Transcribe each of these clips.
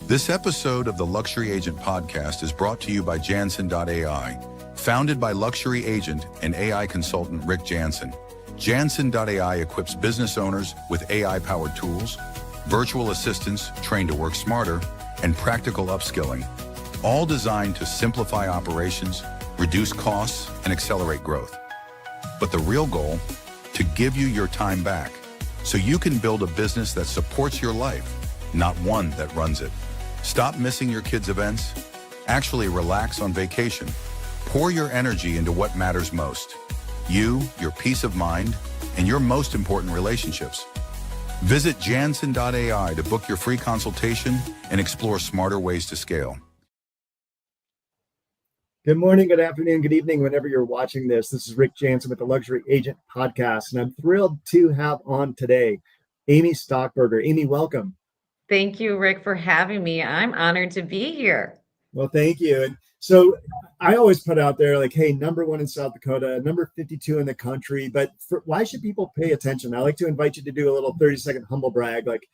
This episode of the Luxury Agent Podcast is brought to you by Janson.ai, founded by luxury agent and AI consultant Rick Janson. Janson.ai equips business owners with AI-powered tools, virtual assistants trained to work smarter, and practical upskilling, all designed to simplify operations, reduce costs, and accelerate growth. But the real goal? To give you your time back, so you can build a business that supports your life, not one that runs it. Stop missing your kids' events. Actually relax on vacation. Pour your energy into what matters most. You, your peace of mind, and your most important relationships. Visit Janson.ai to book your free consultation and explore smarter ways to scale. Good morning, good afternoon, good evening, whenever you're watching this. This is Rick Janson with the Luxury Agent Podcast, and I'm thrilled to have on today Amy Stockberger. Amy, welcome. Thank you, Rick, for having me. I'm honored to be here. Well, thank you. And so I always put out there like, hey, number 1 in South Dakota, number 52 in the country, but why should people pay attention? I like to invite you to do a little 30-second humble brag. Like,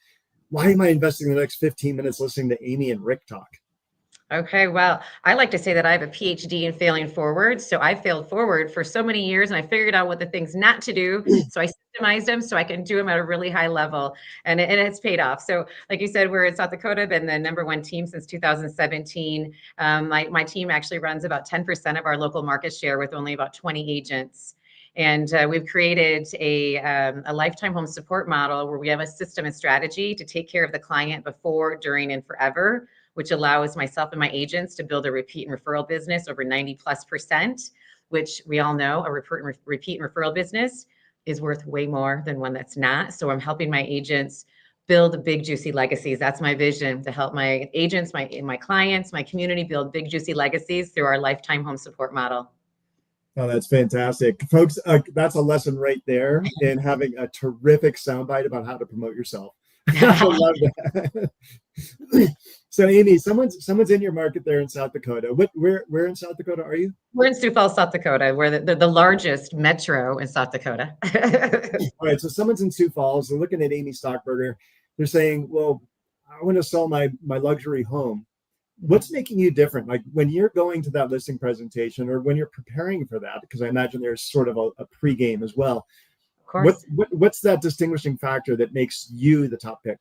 why am I investing the next 15 minutes listening to Amy and Rick talk? Okay, well, I like to say that I have a PhD in failing forward. So I failed forward for so many years and I figured out what the things not to do. So I systemized them so I can do them at a really high level. And it's paid off. So like you said, we're in South Dakota, been the number 1 team since 2017. My team actually runs about 10% of our local market share with only about 20 agents. And we've created a lifetime home support model where we have a system and strategy to take care of the client before, during, and forever, which allows myself and my agents to build a repeat and referral business over 90+%, which we all know a repeat and referral business is worth way more than one that's not. So I'm helping my agents build big, juicy legacies. That's my vision, to help my agents, my clients, my community build big, juicy legacies through our lifetime home support model. Oh, that's fantastic. Folks, that's a lesson right there in having a terrific soundbite about how to promote yourself. I love that. So, Amy, someone's in your market there in South Dakota. Where in South Dakota are you? We're in Sioux Falls, South Dakota. We're the largest metro in South Dakota. All right, so someone's in Sioux Falls. They're looking at Amy Stockberger. They're saying, well, I want to sell my luxury home. What's making you different? Like when you're going to that listing presentation or when you're preparing for that, because I imagine there's sort of a pregame as well. What's that distinguishing factor that makes you the top pick?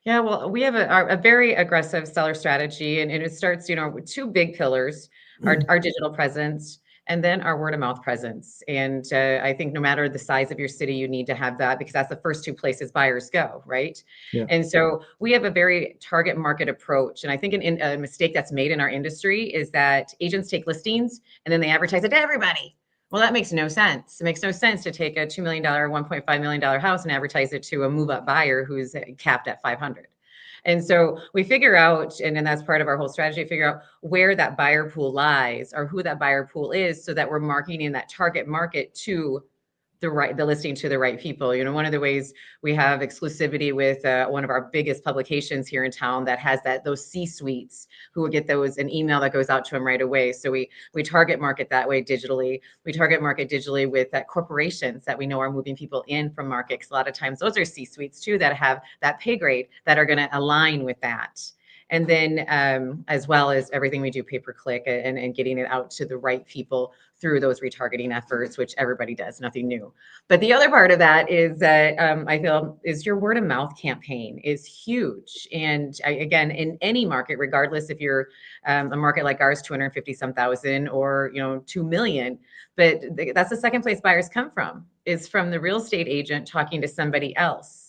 Yeah, well, we have a very aggressive seller strategy, and it starts, with 2 big pillars: our digital presence, and then our word of mouth presence. And I think no matter the size of your city, you need to have that because that's the first 2 places buyers go, right? Yeah. And so we have a very target market approach. And I think a mistake that's made in our industry is that agents take listings and then they advertise it to everybody. Well, that makes no sense. It makes no sense to take a $2 million, $1.5 million house and advertise it to a move-up buyer who's capped at 500. And so we figure out, and then that's part of our whole strategy, figure out where that buyer pool lies or who that buyer pool is so that we're marketing that target market to the listing to the right people. One of the ways we have exclusivity with one of our biggest publications here in town that has those C-suites who will get an email that goes out to them right away. So we target market that way digitally. We target market digitally with corporations that we know are moving people in from markets. A lot of times those are C-suites too that have that pay grade that are going to align with that. And then as well as everything we do pay-per-click and getting it out to the right people through those retargeting efforts, which everybody does, nothing new. But the other part of that is that I feel is your word of mouth campaign is huge. And again, in any market, regardless if you're a market like ours, 250,000 or 2 million, but that's the second place buyers come from, is from the real estate agent talking to somebody else.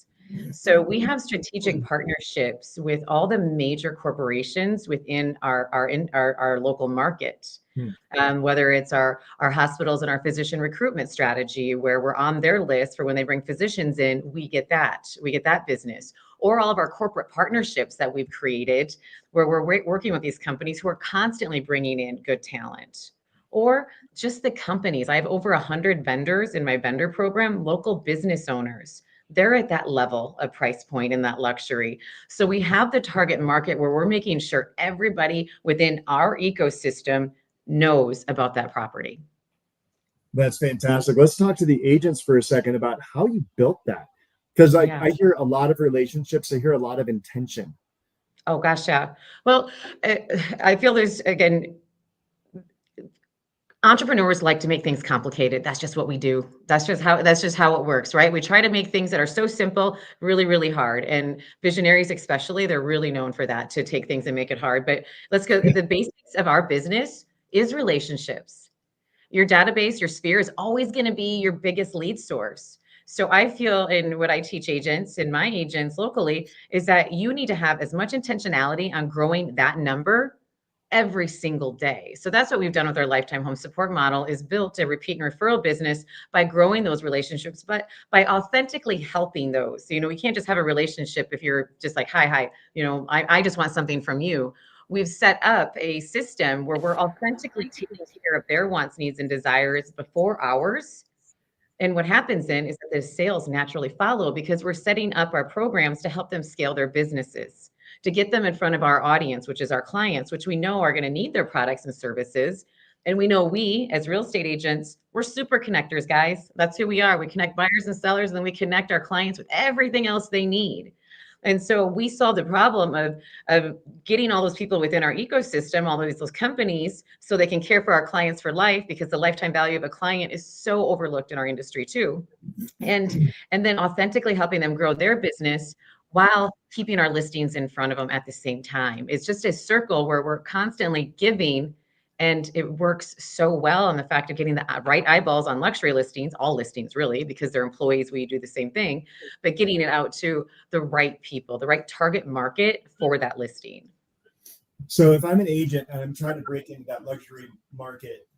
So we have strategic partnerships with all the major corporations within our local market. Whether it's our hospitals and our physician recruitment strategy, where we're on their list for when they bring physicians in, we get that business. Or all of our corporate partnerships that we've created, where we're working with these companies who are constantly bringing in good talent. Or just the companies. I have over 100 vendors in my vendor program, local business owners. They're at that level of price point in that luxury. So we have the target market where we're making sure everybody within our ecosystem knows about that property. That's fantastic. Let's talk to the agents for a second about how you built that. Because I hear a lot of relationships. I hear a lot of intention. Oh gosh, yeah. Well, uh, I feel there's again, entrepreneurs like to make things complicated. That's just what we do. That's just how it works, right? We try to make things that are so simple really, really hard. And visionaries, especially, they're really known for that, to take things and make it hard. But let's go. The basics of our business is relationships. Your database, your sphere is always going to be your biggest lead source. So I feel, in what I teach agents and my agents locally, is that you need to have as much intentionality on growing that number every single day. So that's what we've done with our lifetime home support model, is built a repeat and referral business by growing those relationships, but by authentically helping those. So, we can't just have a relationship if you're just like, hi, I just want something from you. We've set up a system where we're authentically taking care of their wants, needs, and desires before ours. And what happens then is that the sales naturally follow, because we're setting up our programs to help them scale their businesses, to get them in front of our audience, which is our clients, which we know are going to need their products and services. And we know, we, as real estate agents, we're super connectors, guys. That's who we are. We connect buyers and sellers, and then we connect our clients with everything else they need. And so we solve the problem of getting all those people within our ecosystem, all those companies, so they can care for our clients for life, because the lifetime value of a client is so overlooked in our industry too. And then authentically helping them grow their business while keeping our listings in front of them at the same time. It's just a circle where we're constantly giving, and it works so well on the fact of getting the right eyeballs on luxury listings, all listings really, because they're employees, we do the same thing, but getting it out to the right people, the right target market for that listing. So if I'm an agent and I'm trying to break into that luxury market,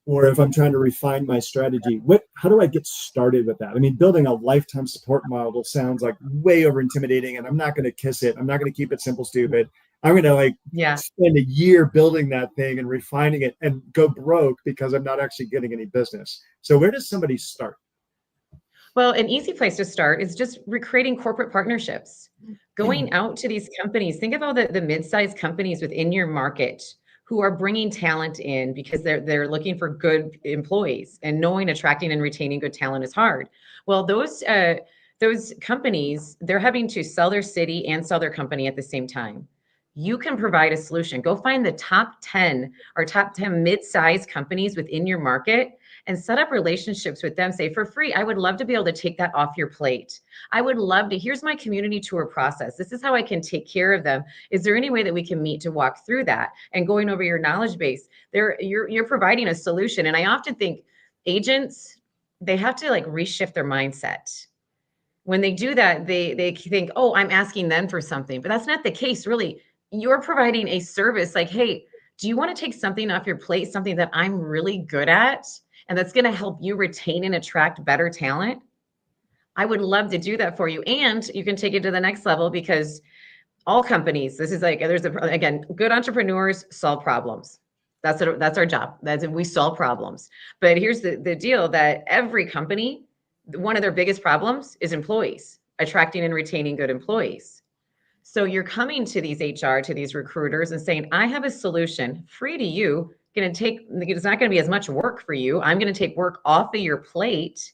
or if I'm trying to refine my strategy, how do I get started with that? I mean, building a lifetime support model sounds like way over intimidating, and I'm not going to kiss it. I'm not going to keep it simple, stupid. I'm going to Yeah. spend a year building that thing and refining it and go broke because I'm not actually getting any business. So where does somebody start? Well, an easy place to start is just recreating corporate partnerships, going out to these companies. Think of all the mid-sized companies within your market who are bringing talent in because they're looking for good employees, and knowing, attracting, and retaining good talent is hard. Well, those companies, they're having to sell their city and sell their company at the same time. You can provide a solution. Go find the top 10 or top 10 mid-sized companies within your market and set up relationships with them. Say, for free, I would love to be able to take that off your plate. I would love to, here's my community tour process. This is how I can take care of them. Is there any way that we can meet to walk through that? And going over your knowledge base, you're providing a solution. And I often think agents, they have to reshift their mindset. When they do that, they think, oh, I'm asking them for something, but that's not the case. Really, you're providing a service. Like, hey, do you want to take something off your plate, something that I'm really good at, and that's going to help you retain and attract better talent? I would love to do that for you. And you can take it to the next level, because all companies, this is again, good entrepreneurs solve problems. That's our job. We solve problems. But here's the deal, that every company, one of their biggest problems is employees, attracting and retaining good employees. So you're coming to these HR, to these recruiters, and saying, I have a solution free to you. It's not going to be as much work for you. I'm going to take work off of your plate.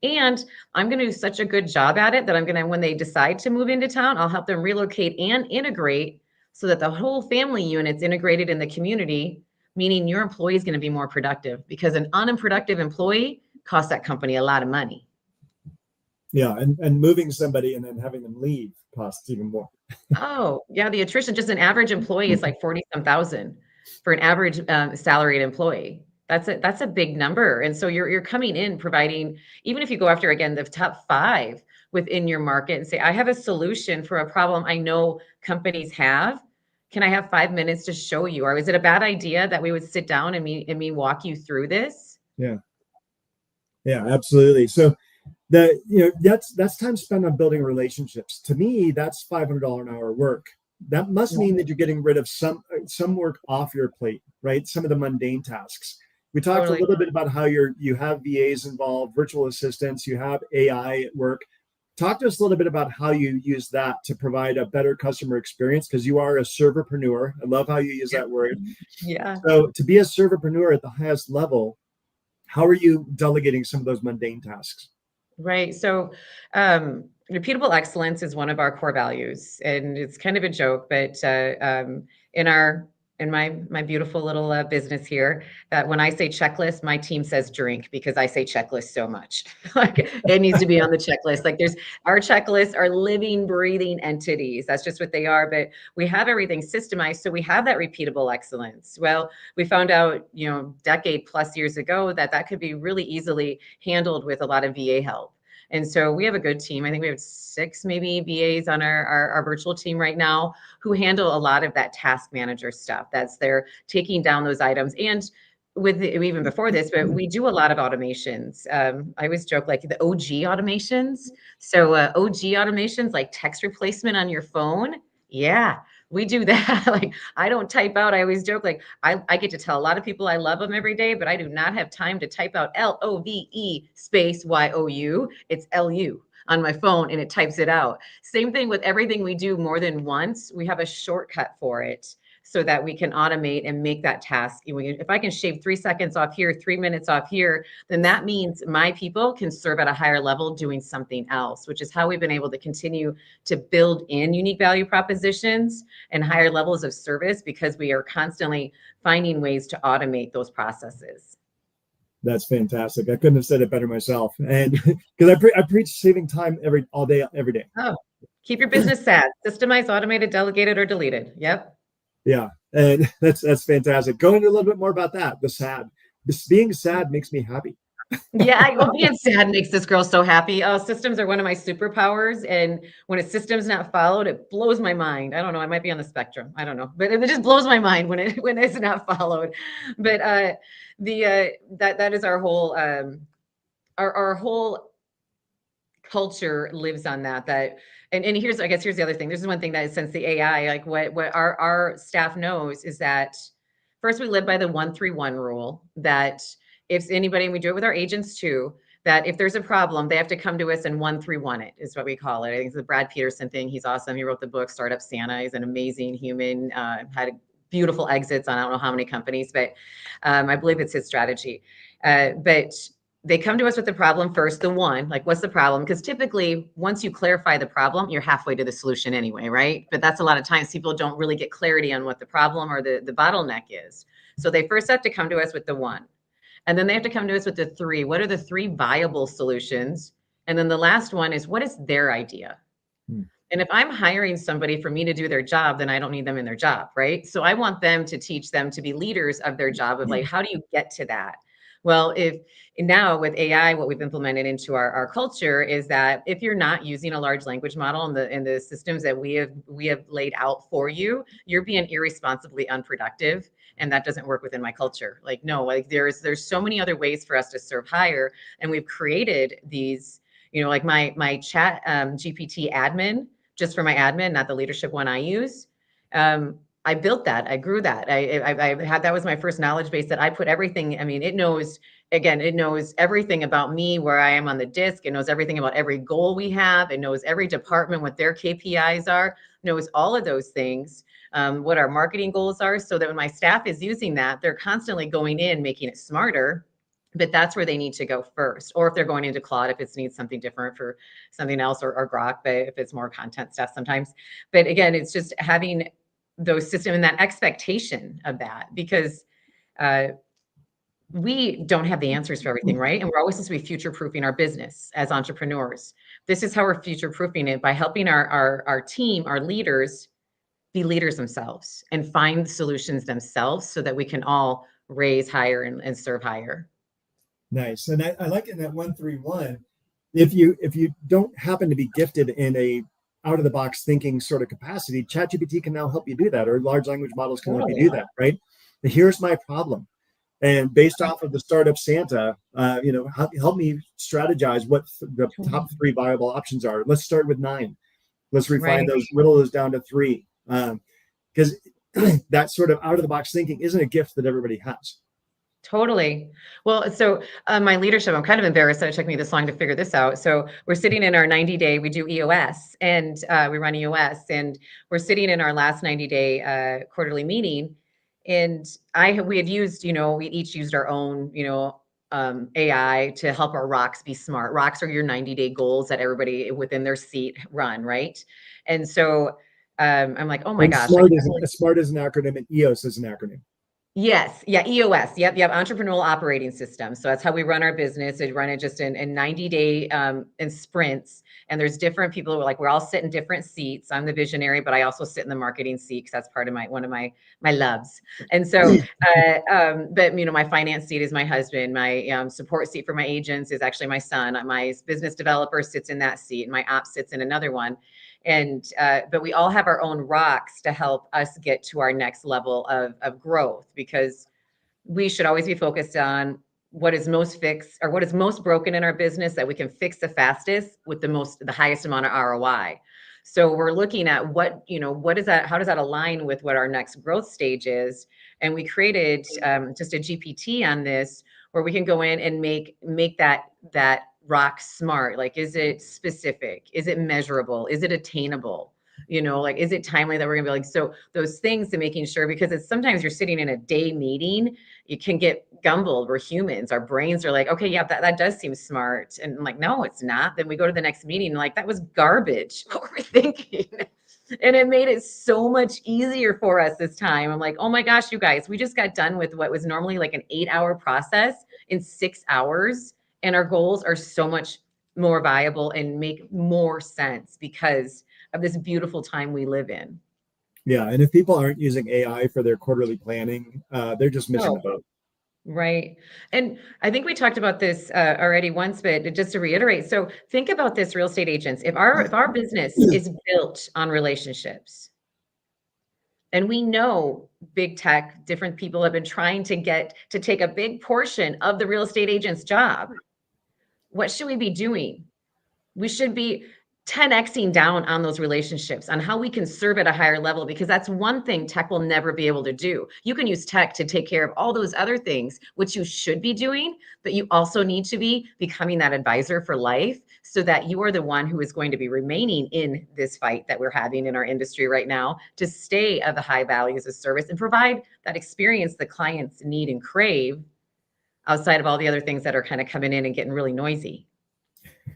And I'm going to do such a good job at it that I'm going to, when they decide to move into town, I'll help them relocate and integrate, so that the whole family unit's integrated in the community, meaning your employee is going to be more productive, because an unproductive employee costs that company a lot of money. Yeah, and moving somebody and then having them leave costs even more. Oh, yeah, the attrition, just an average employee is like 40-some thousand for an average salaried employee. That's a big number. And so you're coming in providing, even if you go after, again, the top 5 within your market and say, I have a solution for a problem I know companies have. Can I have 5 minutes to show you? Or is it a bad idea that we would sit down and me walk you through this? Yeah, absolutely. So that's time spent on building relationships. To me, that's $500 an hour work. That must mean that you're getting rid of some work off your plate, right? Some of the mundane tasks. We talked a little bit about how you have VAs involved, virtual assistants, you have AI at work. Talk to us a little bit about how you use that to provide a better customer experience, because you are a serverpreneur. I love how you use that word. Yeah. So to be a serverpreneur at the highest level, how are you delegating some of those mundane tasks? Right. So Repeatable excellence is one of our core values, and it's kind of a joke, but in our in my beautiful little business here, that when I say checklist, my team says drink because I say checklist so much. Like it needs to be on the checklist. Like there's our checklists are living, breathing entities. That's just what they are. But we have everything systemized, so we have that repeatable excellence. Well, we found out, decade plus years ago that that could be really easily handled with a lot of VA help. And so we have a good team. I think we have 6 maybe VAs on our virtual team right now who handle a lot of that task manager stuff. That's they're taking down those items. And even before this, but we do a lot of automations. I always joke like the OG automations. So OG automations like text replacement on your phone. Yeah, we do that. Like I don't type out. I always joke like I get to tell a lot of people I love them every day, but I do not have time to type out LOVE space YOU. It's LU on my phone and it types it out. Same thing with everything we do more than once. We have a shortcut for it so that we can automate and make that task. If I can shave 3 seconds off here, 3 minutes off here, then that means my people can serve at a higher level doing something else, which is how we've been able to continue to build in unique value propositions and higher levels of service because we are constantly finding ways to automate those processes. That's fantastic. I couldn't have said it better myself. And because I preach saving time all day, every day. Oh, keep your business SAD, systemized, automated, delegated, or deleted. Yep. Yeah, and that's fantastic. Go into a little bit more about that. The sad, this being sad makes me happy. Yeah, well, being sad makes this girl so happy. Oh, systems are one of my superpowers, and when a system's not followed, it blows my mind. I don't know. I might be on the spectrum. I don't know, but it just blows my mind when it's not followed. But that is our whole our whole culture lives on that. And here's the other thing. This is one thing that since the AI, like what our staff knows is that first we live by the 1-3-1 rule, that if anybody, and we do it with our agents too, that if there's a problem, they have to come to us and 1-3-1 it is what we call it. I think it's the Brad Peterson thing. He's awesome. He wrote the book Startup Santa. He's an amazing human, had beautiful exits on I don't know how many companies, but I believe it's his strategy. But they come to us with the problem first, the one, like what's the problem? Because typically once you clarify the problem, you're halfway to the solution anyway, right? But that's a lot of times people don't really get clarity on what the problem or the bottleneck is. So they first have to come to us with the one. And then they have to come to us with the 3. What are the 3 viable solutions? And then the last one is, what is their idea? And if I'm hiring somebody for me to do their job, then I don't need them in their job, right? So I want them to teach them to be leaders of their job of like, how do you get to that? Well, if now with AI, what we've implemented into our culture is that if you're not using a large language model in the systems that we have laid out for you, you're being irresponsibly unproductive. And that doesn't work within my culture. Like, no, like there's so many other ways for us to serve higher. And we've created these, like my chat GPT admin, just for my admin, not the leadership one I use. I built that. I grew that. I had, that was my first knowledge base that I put everything. I mean, it knows everything about me, where I am on the disc. It knows everything about every goal we have. It knows every department, what their KPIs are, knows all of those things, what our marketing goals are, so that when my staff is using that, they're constantly going in, making it smarter. But that's where they need to go first. Or if they're going into Claude, if it needs something different for something else, or Grok, but if it's more content stuff sometimes. But again, it's just having those systems and that expectation of that, because we don't have the answers for everything, right? And we're always supposed to be future-proofing our business as entrepreneurs. This is how we're future-proofing it, by helping our team, our leaders, be leaders themselves and find solutions themselves so that we can all raise higher and serve higher. Nice. And I like in that 1-3-1, if you don't happen to be gifted in a out of the box thinking sort of capacity, ChatGPT can now help you do that, or large language models can help you do that, right? But here's my problem. And based off of the Startup Santa, help me strategize what the top 3 viable options are. Let's start with 9. Let's refine those, whittle those down to 3. Because that sort of out of the box thinking isn't a gift that everybody has. Totally. Well, so my leadership, I'm kind of embarrassed that it took me this long to figure this out. So we're sitting in our 90-day, we do EOS, and we run EOS, and we're sitting in our last 90-day quarterly meeting. And we had used, we each used our own, AI to help our rocks be smart. Rocks are your 90-day goals that everybody within their seat run, right? And so I'm like, oh my And gosh. SMART is an acronym, and EOS is an acronym. Yes. Yeah. EOS. Yep. Entrepreneurial Operating System. So that's how we run our business. We run it just in 90-day in sprints. And there's different people who are like, we're all sitting in different seats. I'm the visionary, but I also sit in the marketing seat because that's part of one of my loves. And so, but my finance seat is my husband. My support seat for my agents is actually my son. My business developer sits in that seat, and my ops sits in another one. And but we all have our own rocks to help us get to our next level of growth, because we should always be focused on what is most fixed or what is most broken in our business that we can fix the fastest with the highest amount of ROI. So we're looking at what is that, how does that align with what our next growth stage is? And we created just a GPT on this where we can go in and make that rock smart. Like, is it specific? Is it measurable? Is it attainable? Like, is it timely that we're gonna be like, so those things to making sure, because it's sometimes you're sitting in a day meeting, you can get gumbled. We're humans. Our brains are like, okay, yeah, that does seem smart. And I'm like, no, it's not. Then we go to the next meeting, like, that was garbage. What were we thinking? And it made it so much easier for us this time. I'm like, oh my gosh, you guys, we just got done with what was normally like an 8-hour process in 6 hours. And our goals are so much more viable and make more sense because of this beautiful time we live in. Yeah. And if people aren't using AI for their quarterly planning, they're just missing the boat. Right. And I think we talked about this already once, but just to reiterate, so think about this, real estate agents. If our business is built on relationships, and we know big tech, different people have been trying to take a big portion of the real estate agent's job, what should we be doing? We should be 10xing down on those relationships, on how we can serve at a higher level, because that's one thing tech will never be able to do. You can use tech to take care of all those other things, which you should be doing, but you also need to be becoming that advisor for life, so that you are the one who is going to be remaining in this fight that we're having in our industry right now to stay of the high values of service and provide that experience the clients need and crave, outside of all the other things that are kind of coming in and getting really noisy.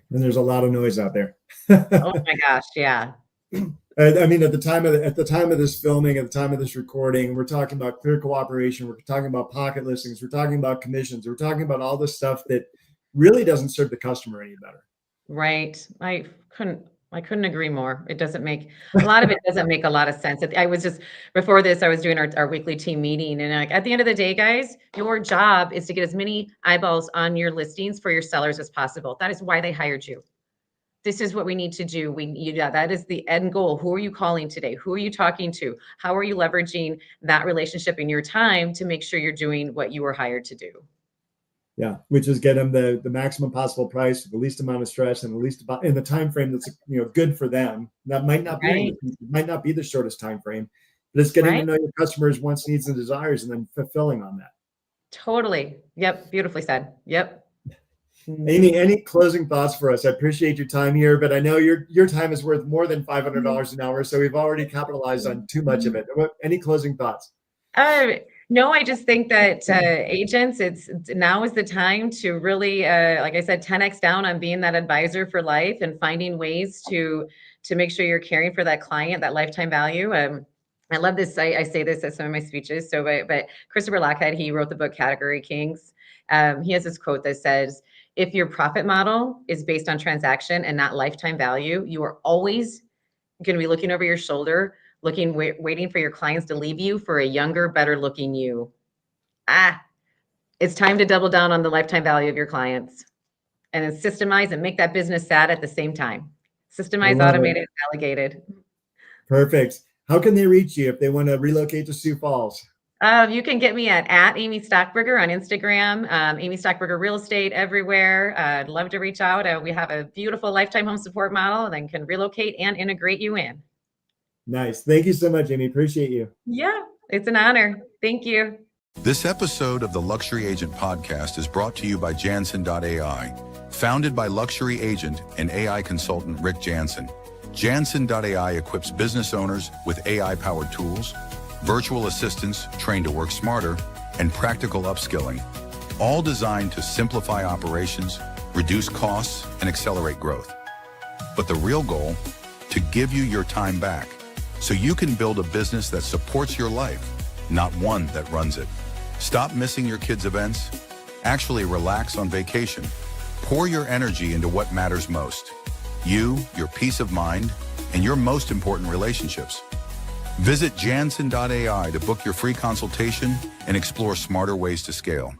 And there's a lot of noise out there. Oh my gosh, yeah. I mean, at the time of this filming, at the time of this recording, we're talking about clear cooperation. We're talking about pocket listings. We're talking about commissions. We're talking about all this stuff that really doesn't serve the customer any better. Right. I couldn't agree more. It doesn't make a lot of it doesn't make a lot of sense. I was just, before this, I was doing our weekly team meeting, and like, at the end of the day, guys, your job is to get as many eyeballs on your listings for your sellers as possible. That is why they hired you. This is what we need to do. That is the end goal. Who are you calling today? Who are you talking to? How are you leveraging that relationship in your time to make sure you're doing what you were hired to do? Yeah, which is get them the maximum possible price, the least amount of stress, and the least about in the time frame that's good for them. That might not be the shortest time frame, but it's getting to know your customers' wants, needs, and desires, and then fulfilling on that. Totally. Yep. Beautifully said. Yep. Amy, any closing thoughts for us? I appreciate your time here, but I know your time is worth more than $500 an hour, so we've already capitalized on too much of it. Any closing thoughts? No, I just think that agents, now is the time to really, like I said, 10x down on being that advisor for life and finding ways to make sure you're caring for that client, that lifetime value. I love this. I say this at some of my speeches. So, but Christopher Lockhead, he wrote the book Category Kings. He has this quote that says, if your profit model is based on transaction and not lifetime value, you are always going to be looking over your shoulder, waiting for your clients to leave you for a younger, better looking you. It's time to double down on the lifetime value of your clients, and then systemize and make that business sad at the same time. Systemize, automated, delegated. Perfect. How can they reach you if they want to relocate to Sioux Falls? You can get me at Amy Stockberger on Instagram, Amy Stockberger Real Estate everywhere. I'd love to reach out. We have a beautiful lifetime home support model that can relocate and integrate you in. Nice. Thank you so much, Amy. Appreciate you. Yeah, it's an honor. Thank you. This episode of the Luxury Agent Podcast is brought to you by Janson.ai. Founded by luxury agent and AI consultant Rick Janson, Janson.ai equips business owners with AI-powered tools, virtual assistants trained to work smarter, and practical upskilling, all designed to simplify operations, reduce costs, and accelerate growth. But the real goal, to give you your time back, so you can build a business that supports your life, not one that runs it. Stop missing your kids' events. Actually relax on vacation. Pour your energy into what matters most. You, your peace of mind, and your most important relationships. Visit Janson.ai to book your free consultation and explore smarter ways to scale.